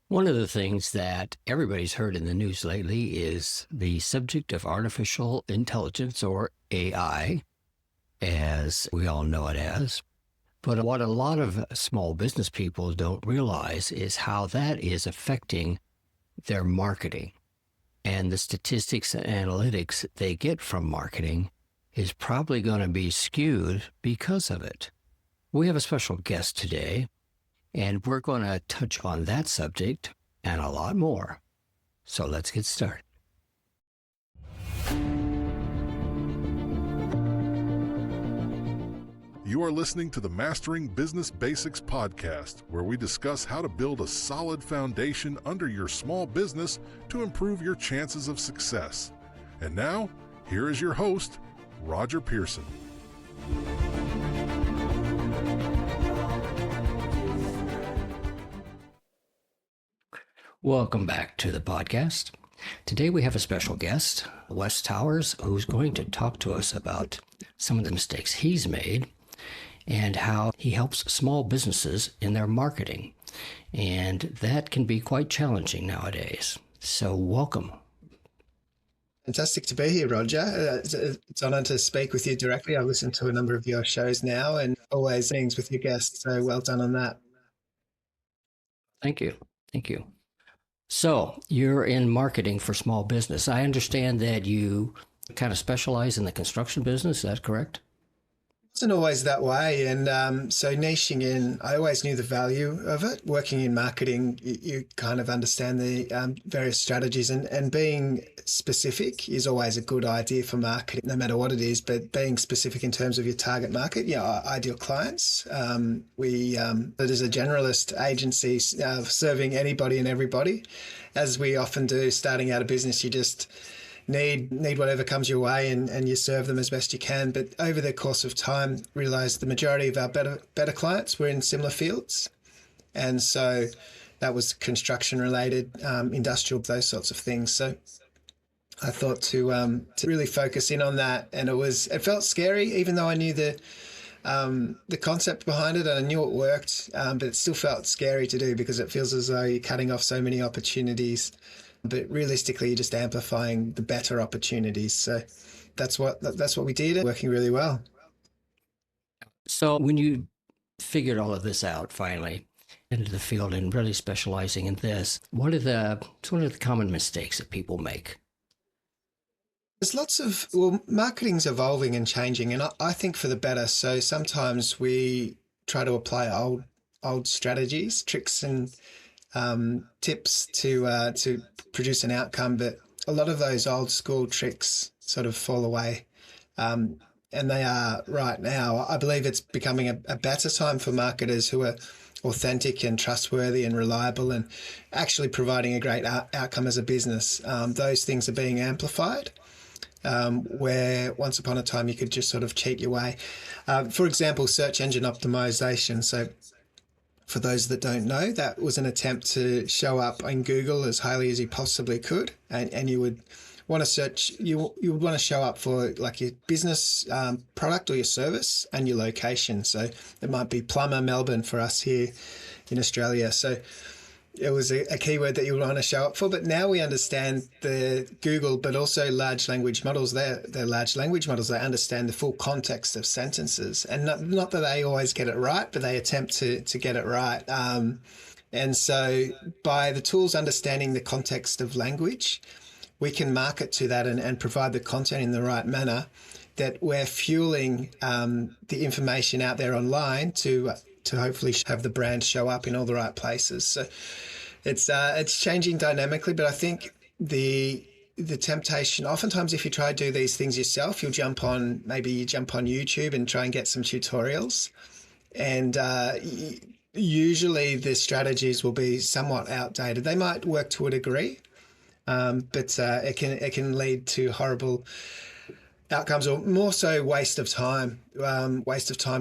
One of the things that everybody's heard in the news lately is the subject of artificial intelligence, or AI, as we all know it as. But what a lot of small business people don't realize is how that is affecting their marketing. And the statistics and analytics they get from marketing is probably going to be skewed because of it. We have a special guest today, and we're going to touch on that subject and a lot more. So let's get started. You are listening to the Mastering Business Basics podcast, where we discuss how to build a solid foundation under your small business to improve your chances of success. And now, here is your host, Roger Pearson. Welcome back to the podcast. Today we have a special guest, Wes Towers, who's going to talk to us about some of the mistakes he's made and how he helps small businesses in their marketing. And that can be quite challenging nowadays. So welcome. Fantastic to be here, Roger. It's an honor to speak with you directly. I've listened to a number of your shows now and always meetings with your guests. So well done on that. Thank you. Thank you. So you're in marketing for small business. I understand that you kind of specialize in the construction business. Is that correct? It wasn't always that way. And so niching in, I always knew the value of it. Working in marketing, you kind of understand the various strategies, and being specific is always a good idea for marketing, no matter what it is, but being specific in terms of your target market, our ideal clients. It is a generalist agency serving anybody and everybody. As we often do, starting out a business, you just need whatever comes your way and you serve them as best you can. But over the course of time, realised the majority of our better clients were in similar fields. And so that was construction related, industrial, those sorts of things. So I thought to really focus in on that. And it felt scary, even though I knew the concept behind it and I knew it worked, but it still felt scary to do because it feels as though you're cutting off so many opportunities. But realistically, you're just amplifying the better opportunities. So that's what we did, working really well. So when you figured all of this out finally into the field and really specializing in this, what are the common mistakes that people make? There's marketing's evolving and changing, and I think for the better. So sometimes we try to apply old strategies, tricks, and tips to produce an outcome, but a lot of those old school tricks sort of fall away, and they are right now. I believe it's becoming a better time for marketers who are authentic and trustworthy and reliable and actually providing a great outcome as a business. Those things are being amplified, where once upon a time you could just sort of cheat your way. For example, search engine optimization. So for those that don't know, that was an attempt to show up in Google as highly as you possibly could, and you would want to search. You would want to show up for like your business product or your service and your location. So it might be plumber Melbourne for us here in Australia. So it was a keyword that you would want to show up for. But now we understand the Google, but also large language models. They're large language models. They understand the full context of sentences, and not that they always get it right, but they attempt to get it right. And so by the tools understanding the context of language, we can market to that and provide the content in the right manner, that we're fueling the information out there online to hopefully have the brand show up in all the right places. So it's changing dynamically, but I think the temptation, oftentimes if you try to do these things yourself, you jump on YouTube and try and get some tutorials, and usually the strategies will be somewhat outdated. They might work to a degree, but it can lead to horrible outcomes, or more so waste of time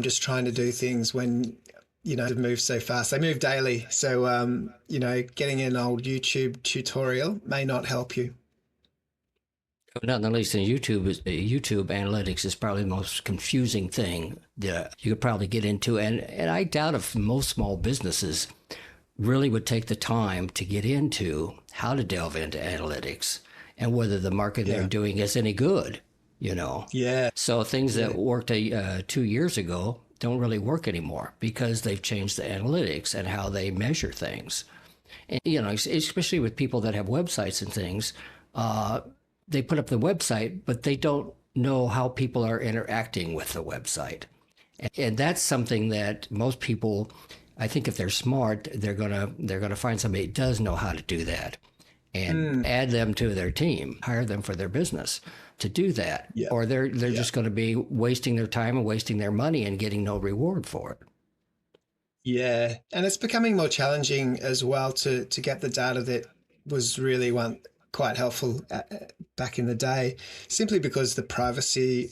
just trying to do things when they move so fast. They move daily. So, getting an old YouTube tutorial may not help you. Not the least, in YouTube analytics is probably the most confusing thing that you could probably get into. And I doubt if most small businesses really would take the time to get into how to delve into analytics and whether the market they're doing is any good, you know. Yeah. So things that worked 2 years ago don't really work anymore because they've changed the analytics and how they measure things. And, you know, especially with people that have websites and things, they put up the website, but they don't know how people are interacting with the website. And that's something that most people, I think if they're smart, they're gonna find somebody that does know how to do that and add them to their team, hire them for their business to do that. Yeah. Or they're just going to be wasting their time and wasting their money and getting no reward for it. Yeah. And it's becoming more challenging as well to get the data that was really quite helpful back in the day, simply because the privacy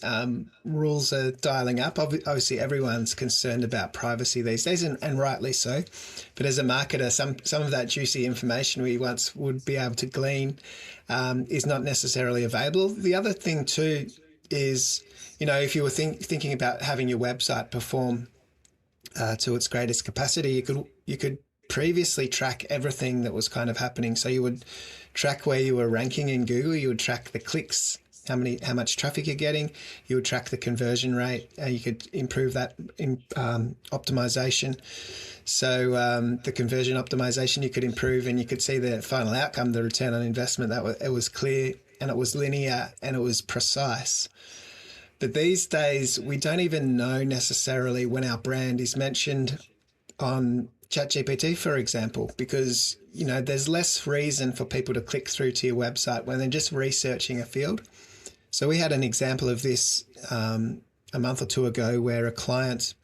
rules are dialing up. Obviously, everyone's concerned about privacy these days, and rightly so. But as a marketer, some of that juicy information we once would be able to glean is not necessarily available. The other thing too is, you know, if you were thinking about having your website perform to its greatest capacity, you could previously track everything that was kind of happening. So you would track where you were ranking in Google, you would track the clicks, how much traffic you're getting, you would track the conversion rate, you could improve that in optimization. So the conversion optimization you could improve, and you could see the final outcome, the return on investment. It was clear, and it was linear, and it was precise. But these days, we don't even know necessarily when our brand is mentioned on ChatGPT, for example, because, you know, there's less reason for people to click through to your website when they're just researching a field. So we had an example of this a month or two ago where a client,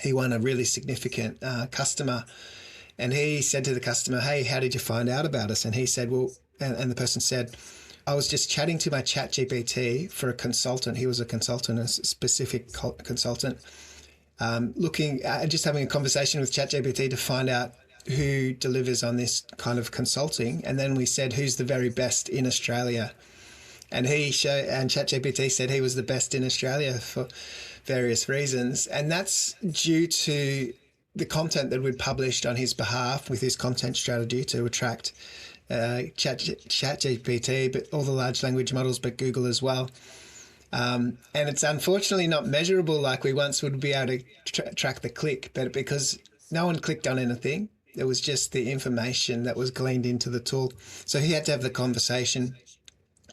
he won a really significant customer, and he said to the customer, "Hey, how did you find out about us?" And he said, well, and the person said, "I was just chatting to my ChatGPT for a consultant." He was a consultant, a specific consultant. Just having a conversation with ChatGPT to find out who delivers on this kind of consulting. And then we said, who's the very best in Australia? And ChatGPT said he was the best in Australia for various reasons. And that's due to the content that we'd published on his behalf with his content strategy to attract ChatGPT, but all the large language models, but Google as well. And it's unfortunately not measurable like we once would be able to track the click, but because no one clicked on anything, it was just the information that was gleaned into the tool. So he had to have the conversation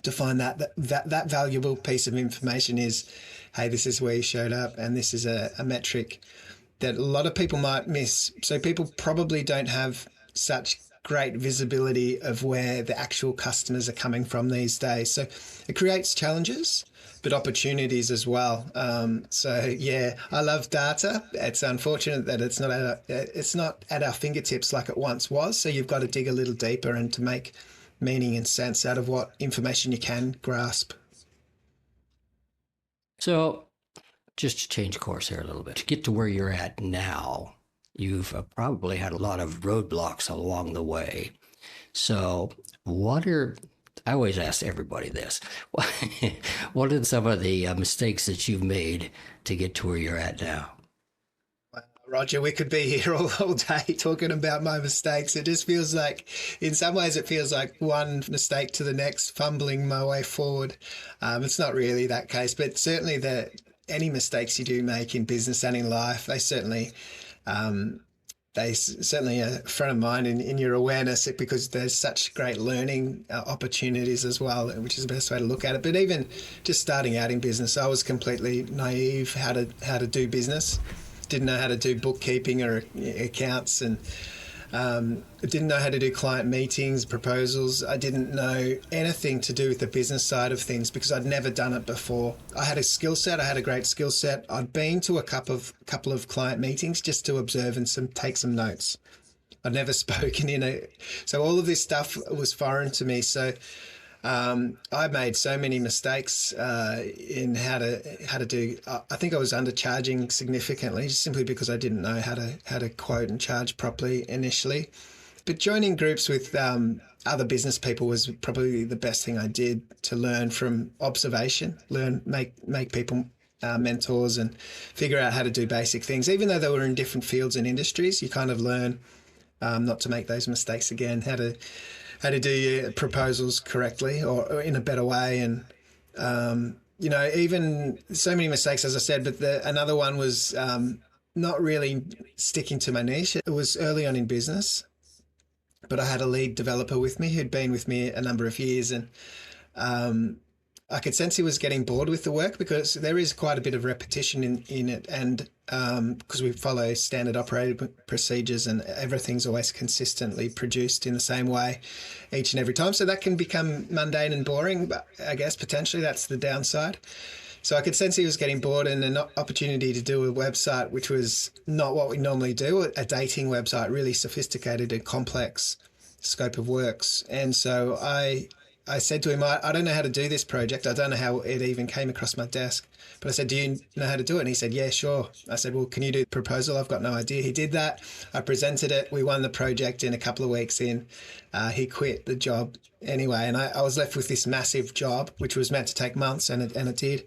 to find that valuable piece of information is, hey, this is where you showed up, and this is a metric that a lot of people might miss. So people probably don't have such great visibility of where the actual customers are coming from these days. So it creates challenges, but opportunities as well. So yeah, I love data. It's unfortunate that it's not at our fingertips like it once was. So you've got to dig a little deeper and to make meaning and sense out of what information you can grasp. So just to change course here a little bit, to get to where you're at now, you've probably had a lot of roadblocks along the way. So I always ask everybody this, what are some of the mistakes that you've made to get to where you're at now? Roger, we could be here all day talking about my mistakes. It just feels like, in some ways, it feels like one mistake to the next, fumbling my way forward. It's not really that case, but certainly any mistakes you do make in business and in life, they certainly are front of mind in your awareness, because there's such great learning opportunities as well, which is the best way to look at it. But even just starting out in business, I was completely naive how to do business. Didn't know how to do bookkeeping or accounts, and didn't know how to do client meetings, proposals. I didn't know anything to do with the business side of things because I'd never done it before. I had a skill set. I had a great skill set. I'd been to a couple of client meetings just to observe and take some notes. I'd never spoken so all of this stuff was foreign to me. So I made so many mistakes in how to do. I think I was undercharging significantly, just simply because I didn't know how to quote and charge properly initially. But joining groups with other business people was probably the best thing I did to learn from observation. Make people mentors and figure out how to do basic things. Even though they were in different fields and industries, you kind of learn not to make those mistakes again, how to do your proposals correctly or in a better way. And, even so many mistakes, as I said, but another one was not really sticking to my niche. It was early on in business, but I had a lead developer with me who'd been with me a number of years, and I could sense he was getting bored with the work because there is quite a bit of repetition in it, and because we follow standard operating procedures and everything's always consistently produced in the same way each and every time. So that can become mundane and boring, but I guess potentially that's the downside. So I could sense he was getting bored, and an opportunity to do a website, which was not what we normally do, a dating website, really sophisticated and complex scope of works. And so I said to him, I don't know how to do this project. I don't know how it even came across my desk. But I said, do you know how to do it? And he said, yeah, sure. I said, well, can you do the proposal? I've got no idea. He did that. I presented it. We won the project in a couple of weeks in. He quit the job anyway. And I was left with this massive job, which was meant to take months, and it did,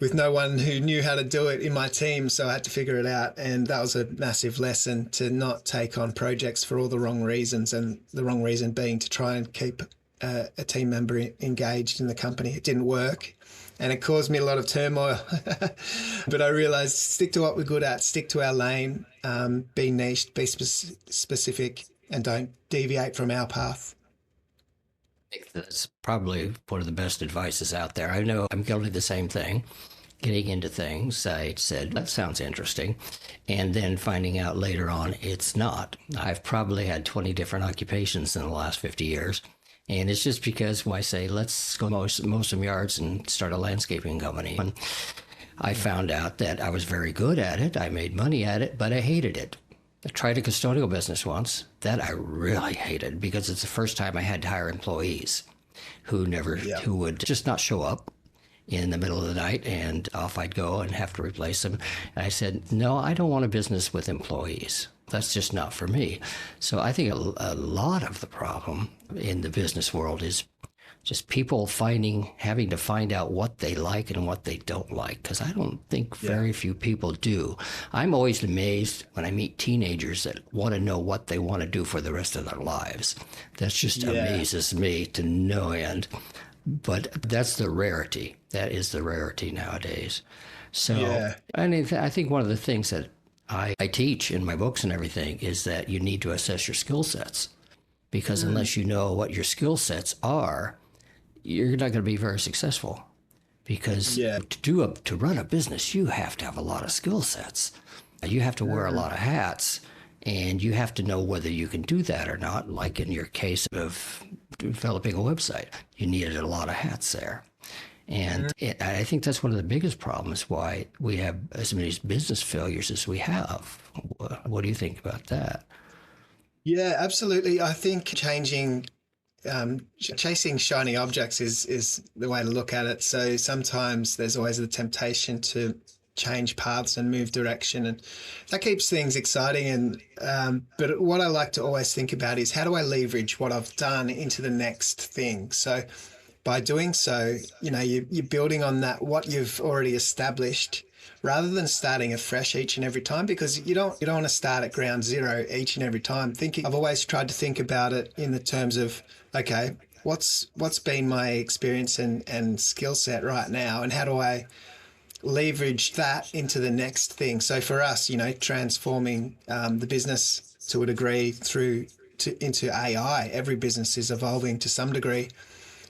with no one who knew how to do it in my team. So I had to figure it out. And that was a massive lesson, to not take on projects for all the wrong reasons, and the wrong reason being to try and keep a team member engaged in the company. It didn't work, and it caused me a lot of turmoil. But I realized, stick to what we're good at, stick to our lane, be niched, be specific, and don't deviate from our path. I think that's probably one of the best advices out there. I know I'm guilty of the same thing. Getting into things, I said, that sounds interesting. And then finding out later on, it's not. I've probably had 20 different occupations in the last 50 years. And it's just because when I say, let's go mow some yards and start a landscaping company. And I found out that I was very good at it. I made money at it, but I hated it. I tried a custodial business once that I really hated, because it's the first time I had to hire employees who would just not show up in the middle of the night, and off I'd go and have to replace them. And I said, no, I don't want a business with employees. That's just not for me. So I think a lot of the problem in the business world is just people having to find out what they like and what they don't like, because I don't think very few people do. I'm always amazed when I meet teenagers that want to know what they want to do for the rest of their lives. That just amazes me to no end. But that's the rarity. That is the rarity nowadays. So I think one of the things that I teach in my books and everything is that you need to assess your skill sets, because unless you know what your skill sets are, you're not going to be very successful. Because to run a business, you have to have a lot of skill sets. You have to wear a lot of hats, and you have to know whether you can do that or not. Like in your case of developing a website, you needed a lot of hats there. And I think that's one of the biggest problems why we have as many business failures as we have. What do you think about that? Yeah, absolutely. I think chasing shiny objects is the way to look at it. So sometimes there's always the temptation to change paths and move direction, and that keeps things exciting. And but what I like to always think about is, how do I leverage what I've done into the next thing? So by doing so, you're building on that, what you've already established, rather than starting afresh each and every time, because you don't want to start at ground zero each and every time. I've always tried to think about it in the terms of, okay, what's been my experience and skill set right now, and how do I leverage that into the next thing? So for us, transforming the business to a degree into AI. Every business is evolving to some degree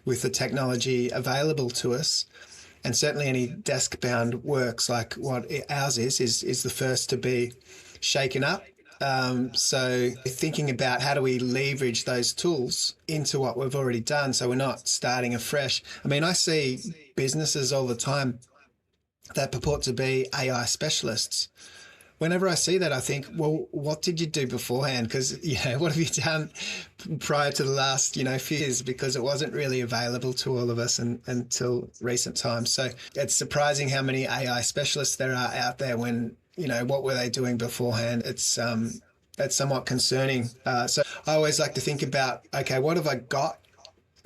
with the technology available to us. And certainly any desk-bound works like what ours is the first to be shaken up. So thinking about how do we leverage those tools into what we've already done, so we're not starting afresh. I mean, I see businesses all the time that purport to be AI specialists. Whenever I see that, I think, well, what did you do beforehand? Because, what have you done prior to the last, few years? Because it wasn't really available to all of us until recent times. So it's surprising how many AI specialists there are out there when, what were they doing beforehand? It's somewhat concerning. So I always like to think about, okay, what have I got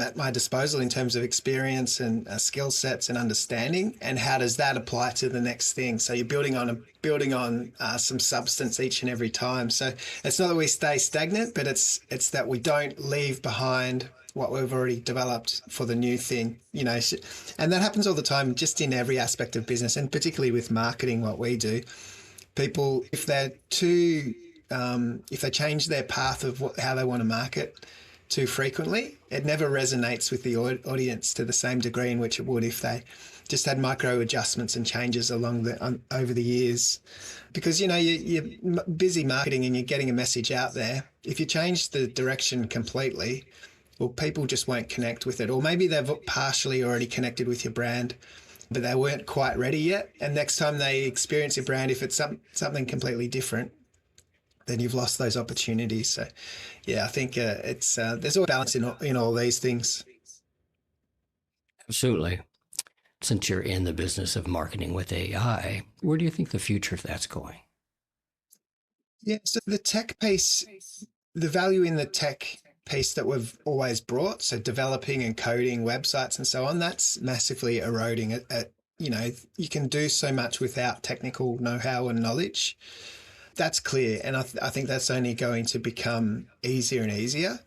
at my disposal in terms of experience and skill sets and understanding, and how does that apply to the next thing? So you're building on some substance each and every time. So it's not that we stay stagnant, but it's that we don't leave behind what we've already developed for the new thing, and that happens all the time, just in every aspect of business, and particularly with marketing, what we do. People, if they're if they change their path of how they want to market too frequently, it never resonates with the audience to the same degree in which it would if they just had micro adjustments and changes over the years. Because you're busy marketing and you're getting a message out there. If you change the direction completely, well, people just won't connect with it. Or maybe they've partially already connected with your brand, but they weren't quite ready yet. And next time they experience your brand, if it's something completely different, then you've lost those opportunities. So, yeah, I think it's there's always balance in all these things. Absolutely. Since you're in the business of marketing with AI, where do you think the future of that's going? Yeah, so the tech piece, the value in the tech piece that we've always brought, so developing and coding websites and so on, that's massively eroding. You can do so much without technical know-how and knowledge. That's clear, and I think that's only going to become easier and easier,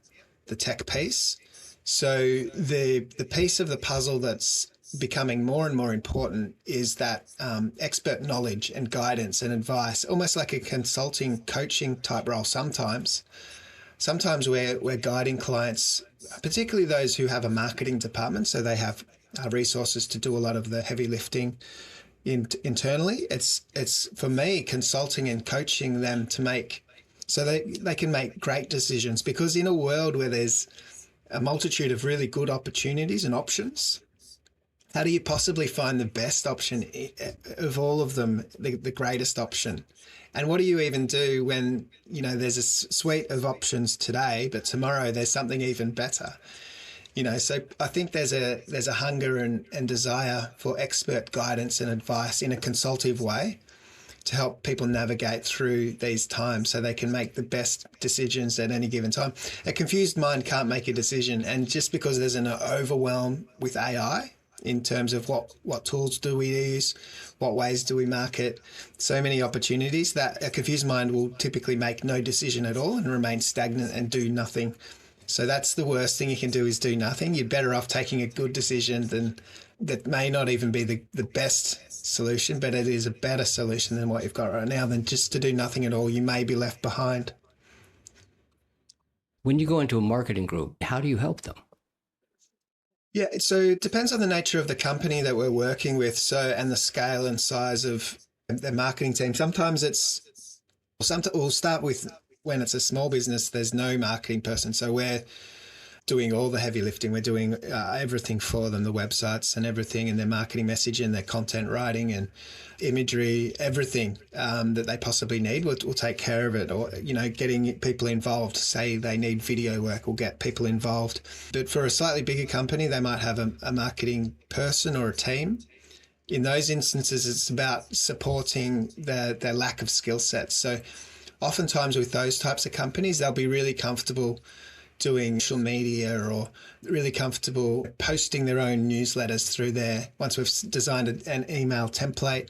the tech piece. So the piece of the puzzle that's becoming more and more important is that expert knowledge and guidance and advice, almost like a consulting, coaching type role sometimes. Sometimes we're guiding clients, particularly those who have a marketing department, so they have resources to do a lot of the heavy lifting internally. It's for me consulting and coaching them to make so they can make great decisions, because in a world where there's a multitude of really good opportunities and options, how do you possibly find the best option of all of them, the greatest option? And what do you even do when, there's a suite of options today, but tomorrow there's something even better? So I think there's a hunger and desire for expert guidance and advice in a consultative way to help people navigate through these times so they can make the best decisions at any given time. A confused mind can't make a decision. And just because there's an overwhelm with AI in terms of what tools do we use, what ways do we market, so many opportunities, that a confused mind will typically make no decision at all and remain stagnant and do nothing. So that's the worst thing you can do, is do nothing. You're better off taking a good decision that may not even be the best solution, but it is a better solution than what you've got right now, than just to do nothing at all. You may be left behind. When you go into a marketing group, how do you help them? Yeah, so it depends on the nature of the company that we're working with, and the scale and size of the marketing team. Sometimes we'll start with, when it's a small business, there's no marketing person. So we're doing all the heavy lifting. We're doing everything for them, the websites and everything, and their marketing message and their content writing and imagery, everything that they possibly need. We'll take care of it. Or, getting people involved. Say they need video work, we'll get people involved. But for a slightly bigger company, they might have a marketing person or a team. In those instances, it's about supporting their lack of skill sets. So oftentimes with those types of companies, they'll be really comfortable doing social media, or really comfortable posting their own newsletters through once we've designed an email template,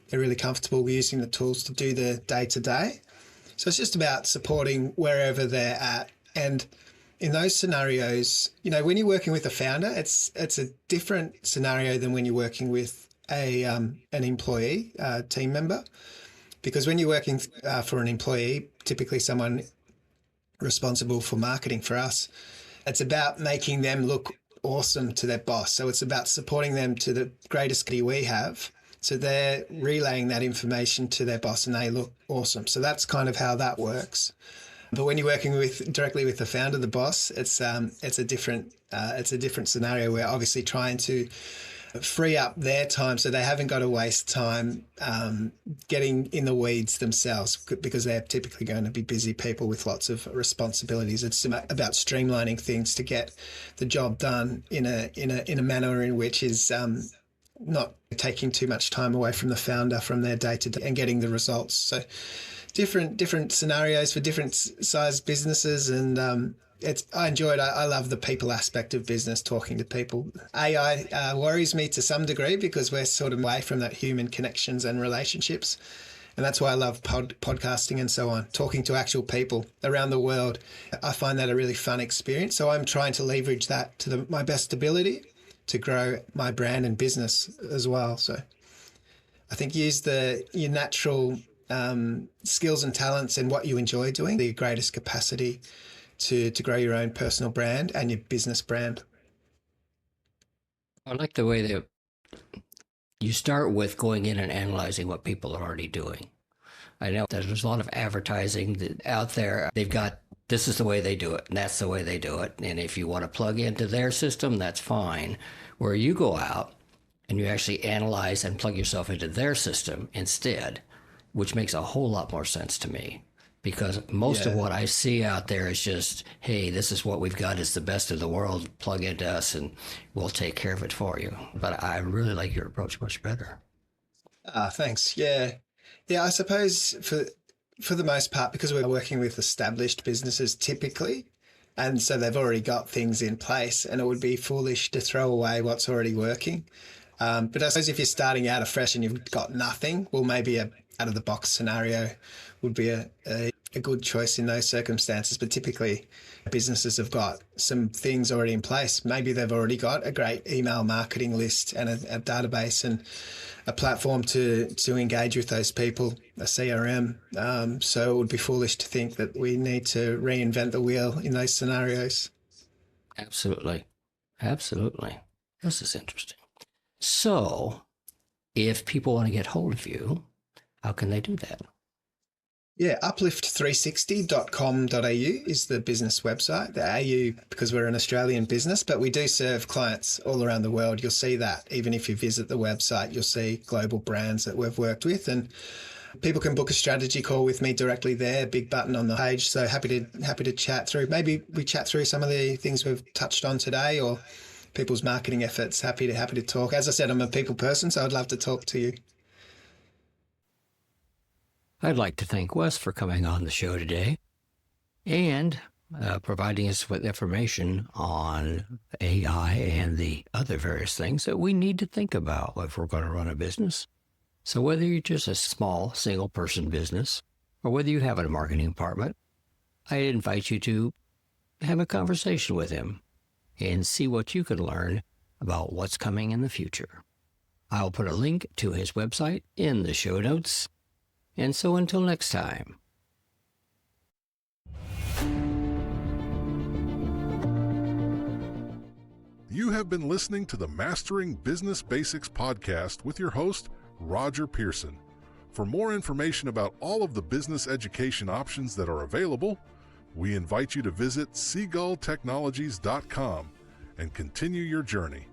they're really comfortable using the tools to do the day-to-day. So it's just about supporting wherever they're at. And in those scenarios, when you're working with a founder, it's a different scenario than when you're working with an employee, team member. Because when you're working for an employee, typically someone responsible for marketing for us, it's about making them look awesome to their boss. So it's about supporting them to the greatest ability we have. So they're relaying that information to their boss and they look awesome. So that's kind of how that works. But when you're working directly with the founder, the boss, it's a different scenario. We're obviously trying to free up their time so they haven't got to waste time getting in the weeds themselves, because they're typically going to be busy people with lots of responsibilities. It's about streamlining things to get the job done in a manner in which is not taking too much time away from the founder, from their day-to-day, and getting the results. So different scenarios for different sized businesses, and I enjoy it. I love the people aspect of business, talking to people. AI worries me to some degree because we're sort of away from that human connections and relationships. And that's why I love podcasting and so on, talking to actual people around the world. I find that a really fun experience. So I'm trying to leverage that to my best ability to grow my brand and business as well. So I think use your natural skills and talents and what you enjoy doing, the greatest capacity to grow your own personal brand and your business brand. I like the way that you start with going in and analyzing what people are already doing. I know that there's a lot of advertising out there. They've got, this is the way they do it, and that's the way they do it. And if you want to plug into their system, that's fine. Where you go out and you actually analyze and plug yourself into their system instead, which makes a whole lot more sense to me. Because most of what I see out there is just, hey, this is what we've got. It's the best of the world. Plug into us and we'll take care of it for you. But I really like your approach much better. Thanks. Yeah. Yeah, I suppose for the most part, because we're working with established businesses typically, and so they've already got things in place, and it would be foolish to throw away what's already working. But I suppose if you're starting out afresh and you've got nothing, well, maybe a out-of-the-box scenario would be a good choice in those circumstances. But typically, businesses have got some things already in place. Maybe they've already got a great email marketing list and a database and a platform to engage with those people, a CRM. So it would be foolish to think that we need to reinvent the wheel in those scenarios. Absolutely. Absolutely. This is interesting. So if people want to get hold of you, how can they do that? Yeah, uplift360.com.au is the business website. The AU, because we're an Australian business, but we do serve clients all around the world. You'll see that even if you visit the website, you'll see global brands that we've worked with, and people can book a strategy call with me directly there, big button on the page. So happy to chat through. Maybe we chat through some of the things we've touched on today or people's marketing efforts. Happy to talk. As I said, I'm a people person, so I'd love to talk to you. I'd like to thank Wes for coming on the show today and providing us with information on AI and the other various things that we need to think about if we're going to run a business. So whether you're just a small single-person business or whether you have a marketing department, I invite you to have a conversation with him and see what you can learn about what's coming in the future. I'll put a link to his website in the show notes. And so until next time. You have been listening to the Mastering Business Basics podcast with your host, Roger Pearson. For more information about all of the business education options that are available, we invite you to visit seagulltechnologies.com and continue your journey.